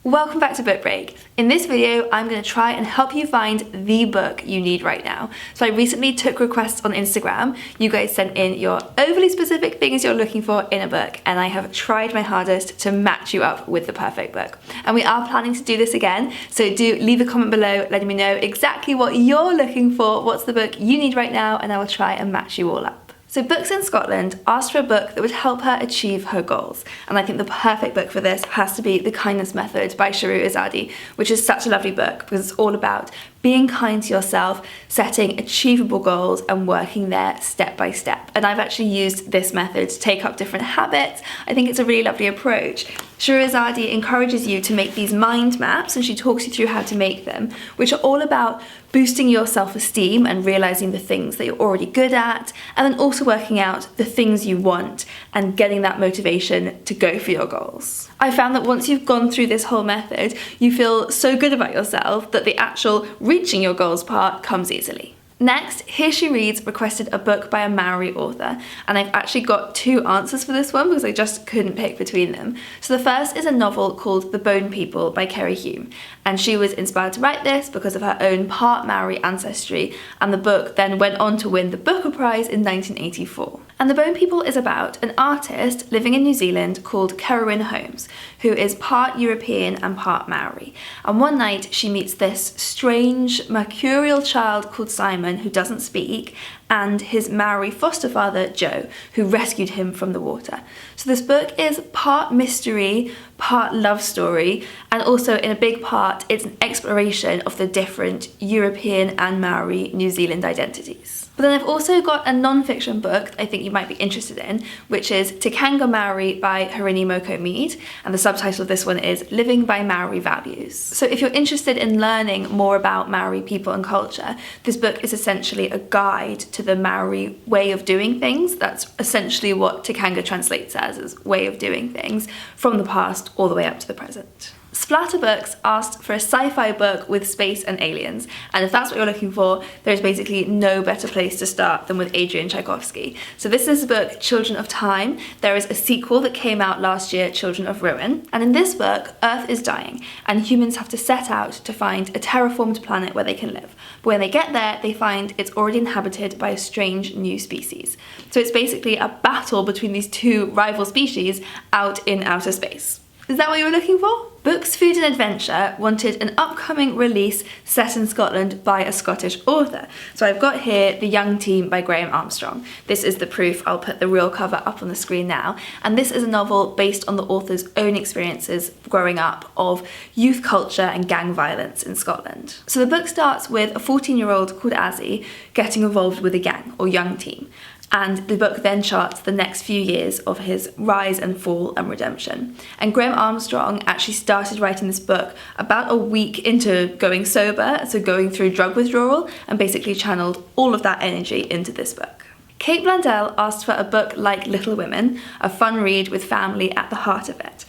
Welcome back to Book Break. In this video, I'm going to try and help you find the book you need right now. So I recently took requests on Instagram. You guys sent in your overly specific things you're looking for in a book, and I have tried my hardest to match you up with the perfect book. And we are planning to do this again, so do leave a comment below letting me know exactly what you're looking for, what's the book you need right now, and I will try and match you all up. So Books in Scotland asked for a book that would help her achieve her goals. And I think the perfect book for this has to be The Kindness Method by Shahroo Izadi, which is such a lovely book because it's all about being kind to yourself, setting achievable goals and working there step by step. And I've actually used this method to take up different habits. I think it's a really lovely approach. Shahroo Izadi encourages you to make these mind maps, and she talks you through how to make them, which are all about boosting your self-esteem and realizing the things that you're already good at, and then also working out the things you want and getting that motivation to go for your goals. I found that once you've gone through this whole method, you feel so good about yourself that the actual reaching your goals part comes easily. Next, Here She Reads requested a book by a Maori author, and I've actually got two answers for this one because I just couldn't pick between them. So the first is a novel called The Bone People by Kerry Hume, and she was inspired to write this because of her own part Maori ancestry, and the book then went on to win the Booker Prize in 1984. And The Bone People is about an artist living in New Zealand called Kerwin Holmes, who is part European and part Maori. And one night she meets this strange, mercurial child called Simon who doesn't speak, and his Maori foster father, Joe, who rescued him from the water. So this book is part mystery, part love story, and also in a big part, it's an exploration of the different European and Maori New Zealand identities. But then I've also got a non-fiction book that I think you might be interested in, which is Kanga Married by Harini Moko-Mead, and the subtitle of this one is Living by Maori Values. So if you're interested in learning more about Maori people and culture, this book is essentially a guide to the Maori way of doing things. That's essentially what Kanga translates as, is way of doing things from the past all the way up to the present. Splatter Books asked for a sci-fi book with space and aliens, and if that's what you're looking for, there's basically no better place to start than with Adrian Tchaikovsky. So this is the book Children of Time. There is a sequel that came out last year, Children of Ruin, and in this book, Earth is dying, and humans have to set out to find a terraformed planet where they can live. But when they get there, they find it's already inhabited by a strange new species. So it's basically a battle between these two rival species out in outer space. Is that what you were looking for? Books, Food and Adventure wanted an upcoming release set in Scotland by a Scottish author. So I've got here The Young Team by Graham Armstrong. This is the proof. I'll put the real cover up on the screen now. And this is a novel based on the author's own experiences growing up of youth culture and gang violence in Scotland. So the book starts with a 14-year-old called Azzy getting involved with a gang or young team. And the book then charts the next few years of his rise and fall and redemption. And Graham Armstrong actually started writing this book about a week into going sober, so going through drug withdrawal, and basically channeled all of that energy into this book. Kate Blundell asked for a book like Little Women, a fun read with family at the heart of it.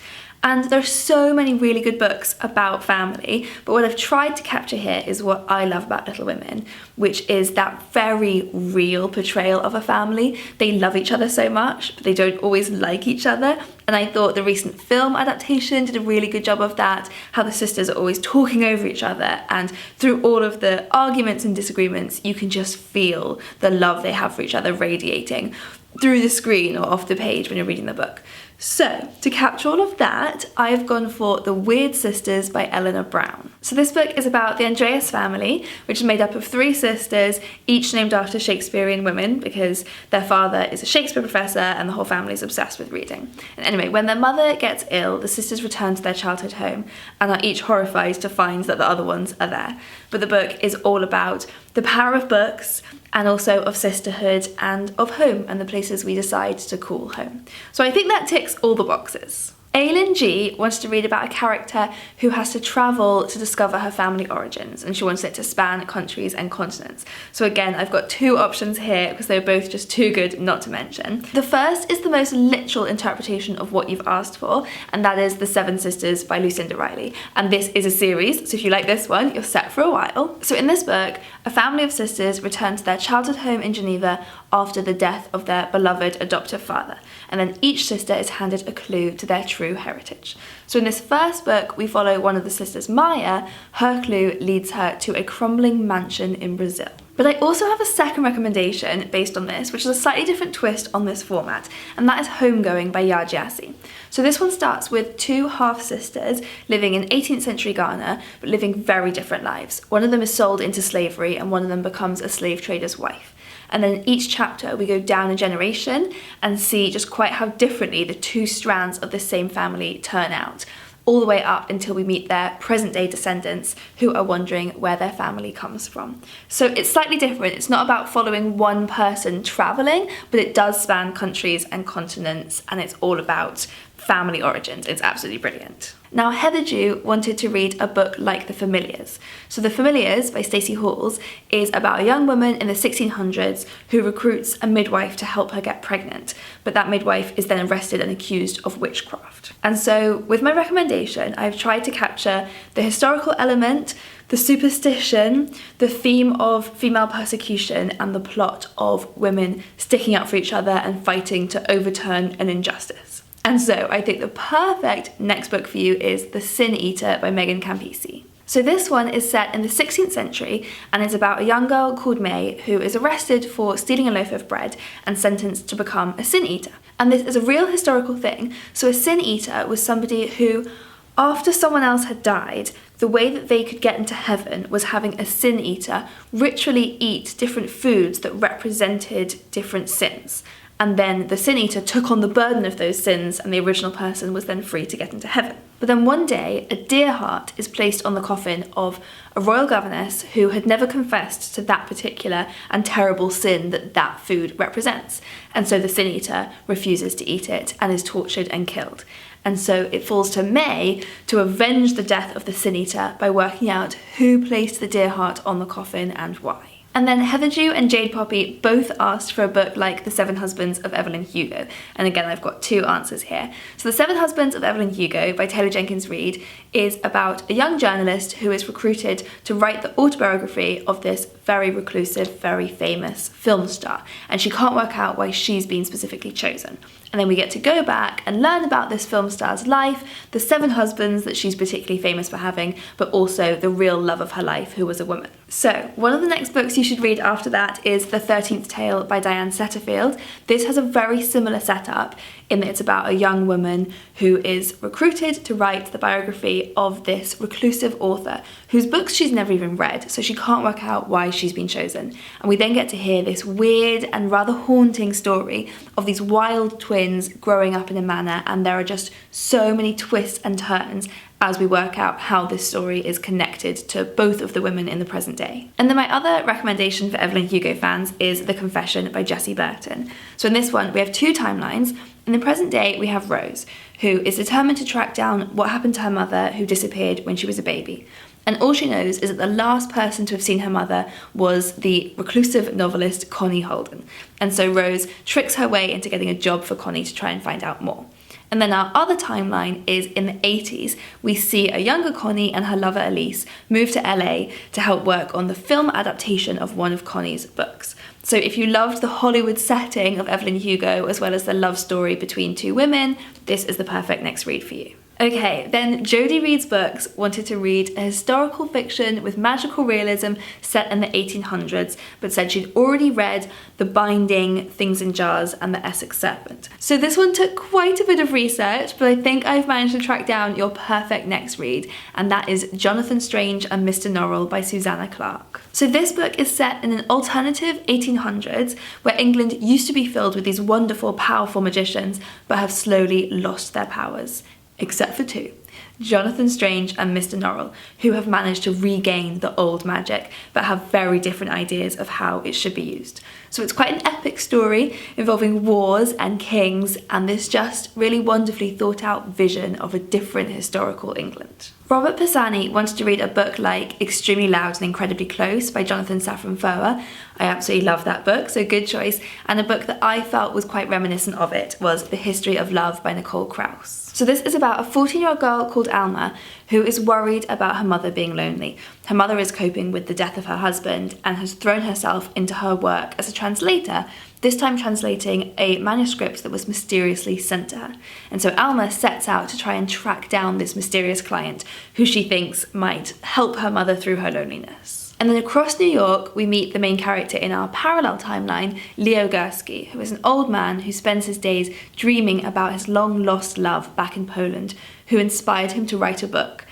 And there are so many really good books about family, but what I've tried to capture here is what I love about Little Women, which is that very real portrayal of a family. They love each other so much, but they don't always like each other. And I thought the recent film adaptation did a really good job of that, how the sisters are always talking over each other, and through all of the arguments and disagreements, you can just feel the love they have for each other radiating through the screen or off the page when you're reading the book. So, to capture all of that, I've gone for The Weird Sisters by Eleanor Brown. So this book is about the Andreas family, which is made up of three sisters, each named after Shakespearean women because their father is a Shakespeare professor and the whole family is obsessed with reading. And anyway, when their mother gets ill, the sisters return to their childhood home and are each horrified to find that the other ones are there. But the book is all about the power of books and also of sisterhood and of home and the places we decide to call home. So I think that ticks all the boxes. Evelyn G wanted to read about a character who has to travel to discover her family origins, and she wants it to span countries and continents. So again, I've got two options here because they're both just too good not to mention. The first is the most literal interpretation of what you've asked for, and that is The Seven Sisters by Lucinda Riley. And this is a series, so if you like this one, you're set for a while. So in this book, a family of sisters return to their childhood home in Geneva after the death of their beloved adoptive father. And then each sister is handed a clue to their true heritage. So in this first book, we follow one of the sisters, Maya. Her clue leads her to a crumbling mansion in Brazil. But I also have a second recommendation based on this, which is a slightly different twist on this format, and that is Homegoing by Yaa Gyasi. So this one starts with two half-sisters living in 18th century Ghana, but living very different lives. One of them is sold into slavery and one of them becomes a slave trader's wife. And then in each chapter we go down a generation and see just quite how differently the two strands of the same family turn out, all the way up until we meet their present-day descendants who are wondering where their family comes from. So it's slightly different. It's not about following one person traveling, but it does span countries and continents, and it's all about family origins. It's absolutely brilliant. Now, Heather Dew wanted to read a book like The Familiars. So The Familiars by Stacey Halls is about a young woman in the 1600s who recruits a midwife to help her get pregnant, but that midwife is then arrested and accused of witchcraft. And so with my recommendation, I've tried to capture the historical element, the superstition, the theme of female persecution, and the plot of women sticking up for each other and fighting to overturn an injustice. And so I think the perfect next book for you is The Sin Eater by Megan Campisi. So this one is set in the 16th century and is about a young girl called May who is arrested for stealing a loaf of bread and sentenced to become a sin eater. And this is a real historical thing. So a sin eater was somebody who, after someone else had died, the way that they could get into heaven was having a sin eater ritually eat different foods that represented different sins. And then the sin eater took on the burden of those sins and the original person was then free to get into heaven. But then one day, a deer heart is placed on the coffin of a royal governess who had never confessed to that particular and terrible sin that that food represents. And so the sin eater refuses to eat it and is tortured and killed. And so it falls to May to avenge the death of the sin eater by working out who placed the deer heart on the coffin and why. And then Heather Dew and Jade Poppy both asked for a book like The Seven Husbands of Evelyn Hugo. And again, I've got two answers here. So The Seven Husbands of Evelyn Hugo by Taylor Jenkins Reid is about a young journalist who is recruited to write the autobiography of this very reclusive, very famous film star. And she can't work out why she's been specifically chosen. And then we get to go back and learn about this film star's life, the seven husbands that she's particularly famous for having, but also the real love of her life, who was a woman. So one of the next books you should read after that is The 13th Tale by Diane Setterfield. This has a very similar setup in that it's about a young woman who is recruited to write the biography of this reclusive author whose books she's never even read, so she can't work out why she's been chosen. And we then get to hear this weird and rather haunting story of these wild twins growing up in a manor, and there are just so many twists and turns as we work out how this story is connected to both of the women in the present day. And then my other recommendation for Evelyn Hugo fans is The Confession by Jessie Burton. So in this one, we have two timelines. In the present day, we have Rose, who is determined to track down what happened to her mother who disappeared when she was a baby. And all she knows is that the last person to have seen her mother was the reclusive novelist Connie Holden. And so Rose tricks her way into getting a job for Connie to try and find out more. And then our other timeline is in the 80s. We see a younger Connie and her lover Elise move to LA to help work on the film adaptation of one of Connie's books. So if you loved the Hollywood setting of Evelyn Hugo as well as the love story between two women, this is the perfect next read for you. Okay, then Jodie Reed's books wanted to read a historical fiction with magical realism set in the 1800s, but said she'd already read The Binding, Things in Jars, and The Essex Serpent. So this one took quite a bit of research, but I think I've managed to track down your perfect next read, and that is Jonathan Strange and Mr. Norrell by Susanna Clarke. So this book is set in an alternative 1800s where England used to be filled with these wonderful, powerful magicians, but have slowly lost their powers. Except for two, Jonathan Strange and Mr. Norrell, who have managed to regain the old magic, but have very different ideas of how it should be used. So it's quite an epic story involving wars and kings, and this just really wonderfully thought out vision of a different historical England. Robert Pisani wanted to read a book like Extremely Loud and Incredibly Close by Jonathan Safran Foer. I absolutely love that book, so good choice. And a book that I felt was quite reminiscent of it was The History of Love by Nicole Krauss. So this is about a 14-year-old girl called Alma who is worried about her mother being lonely. Her mother is coping with the death of her husband and has thrown herself into her work as a translator, this time translating a manuscript that was mysteriously sent to her. And so Alma sets out to try and track down this mysterious client who she thinks might help her mother through her loneliness. And then across New York, we meet the main character in our parallel timeline, Leo Gursky, who is an old man who spends his days dreaming about his long-lost love back in Poland, who inspired him to write a book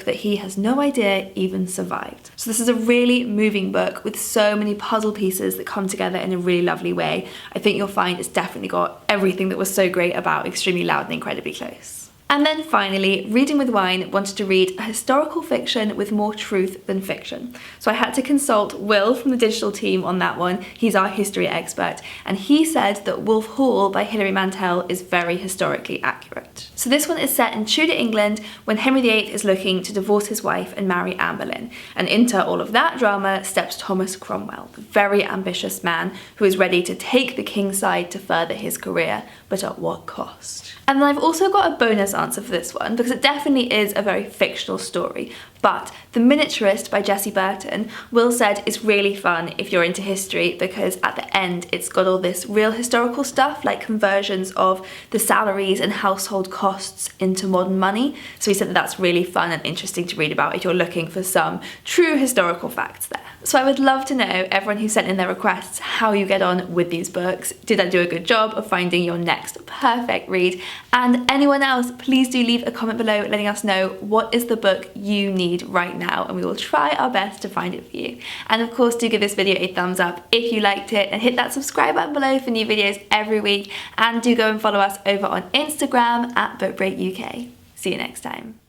that he has no idea even survived. So this is a really moving book with so many puzzle pieces that come together in a really lovely way. I think you'll find it's definitely got everything that was so great about Extremely Loud and Incredibly Close. And then finally, Reading with Wine wanted to read a historical fiction with more truth than fiction. So I had to consult Will from the digital team on that one. He's our history expert, and he said that Wolf Hall by Hilary Mantel is very historically accurate. So this one is set in Tudor England when Henry VIII is looking to divorce his wife and marry Anne Boleyn. And into all of that drama steps Thomas Cromwell, the very ambitious man who is ready to take the king's side to further his career, but at what cost? And then I've also got a bonus answer for this one, because it definitely is a very fictional story. But The Miniaturist by Jessie Burton, Will said is really fun if you're into history, because at the end it's got all this real historical stuff, like conversions of the salaries and household costs into modern money. So he said that that's really fun and interesting to read about if you're looking for some true historical facts there. So I would love to know, everyone who sent in their requests, how you get on with these books. Did I do a good job of finding your next perfect read? And anyone else, please do leave a comment below letting us know what is the book you need right now, and we will try our best to find it for you. And of course, do give this video a thumbs up if you liked it, and hit that subscribe button below for new videos every week. And do go and follow us over on Instagram at BookBreakUK. See you next time.